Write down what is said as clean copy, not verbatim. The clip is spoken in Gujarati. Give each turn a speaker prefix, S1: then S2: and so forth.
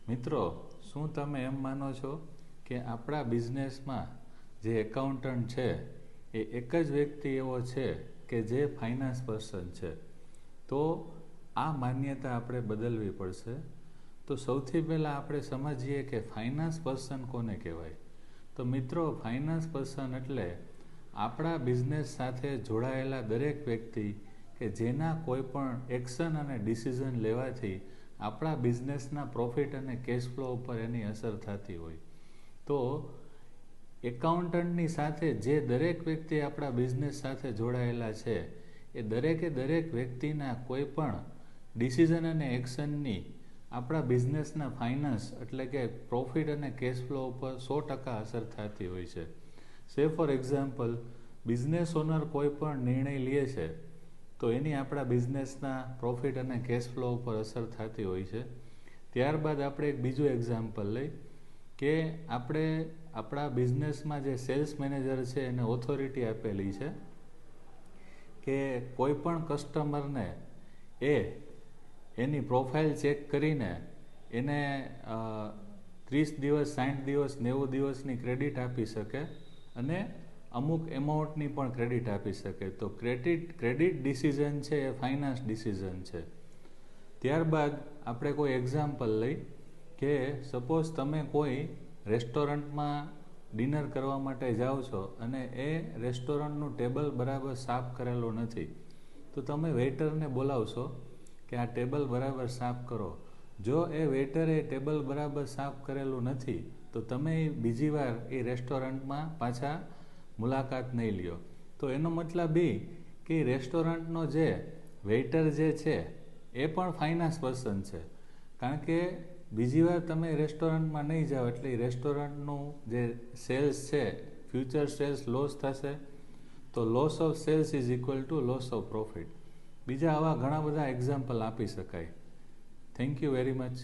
S1: મિત્રો, શું તમે એમ માનો છો કે આપણા બિઝનેસમાં જે એકાઉન્ટન્ટ છે એ એક જ વ્યક્તિ એવો છે કે જે ફાઇનાન્સ પર્સન છે? તો આ માન્યતા આપણે બદલવી પડશે. તો સૌથી પહેલાં આપણે સમજીએ કે ફાઇનાન્સ પર્સન કોને કહેવાય. તો મિત્રો, ફાઇનાન્સ પર્સન એટલે આપણા બિઝનેસ સાથે જોડાયેલા દરેક વ્યક્તિ કે જેના કોઈ પણ એક્શન અને ડિસિઝન લેવાથી આપણા બિઝનેસના પ્રોફિટ અને કેશ ફ્લો ઉપર એની અસર થતી હોય. તો એકાઉન્ટન્ટની સાથે જે દરેક વ્યક્તિ આપણા બિઝનેસ સાથે જોડાયેલા છે એ દરેક વ્યક્તિના કોઈ પણ ડિસિઝન અને એક્શનની આપણા બિઝનેસના ફાઇનાન્સ એટલે કે પ્રોફિટ અને કેશ ફ્લો ઉપર 100% અસર થતી હોય છે. સે ફોર એક્ઝામ્પલ, બિઝનેસ ઓનર કોઈ પણ નિર્ણય લે છે તો એની આપણા બિઝનેસના પ્રોફિટ અને કેશ ફ્લો ઉપર અસર થતી હોય છે. ત્યારબાદ આપણે એક બીજું એક્ઝામ્પલ લઈ કે આપણે આપણા બિઝનેસમાં જે સેલ્સ મેનેજર છે એને ઓથોરિટી આપેલી છે કે કોઈ પણ કસ્ટમરને એની પ્રોફાઇલ ચેક કરીને એને 30 દિવસ, 60 દિવસ, 90 દિવસની ક્રેડિટ આપી શકે અને અમુક એમાઉન્ટની પણ ક્રેડિટ આપી શકે. તો ક્રેડિટ ડિસિઝન છે એ ફાઇનાન્સ ડિસિઝન છે. ત્યારબાદ આપણે કોઈ એક્ઝામ્પલ લઈ કે સપોઝ તમે કોઈ રેસ્ટોરન્ટમાં ડિનર કરવા માટે જાઓ છો અને એ રેસ્ટોરન્ટનું ટેબલ બરાબર સાફ કરેલું નથી, તો તમે વેઇટરને બોલાવશો કે આ ટેબલ બરાબર સાફ કરો. જો એ વેઇટરે ટેબલ બરાબર સાફ કરેલું નથી તો તમે બીજી વાર એ રેસ્ટોરન્ટમાં પાછા મુલાકાત નહીં લ્યો. તો એનો મતલબ કે રેસ્ટોરન્ટનો જે વેઇટર જે છે એ પણ ફાઇનાન્સ પર્સન છે, કારણ કે બીજી વાર તમે રેસ્ટોરન્ટમાં નહીં જાઓ એટલે રેસ્ટોરન્ટનું જે સેલ્સ છે, ફ્યુચર સેલ્સ લોસ થશે. તો loss of sales is equal to loss of profit. બીજા આવા ઘણા બધા એક્ઝામ્પલ આપી શકાય. Thank you very much.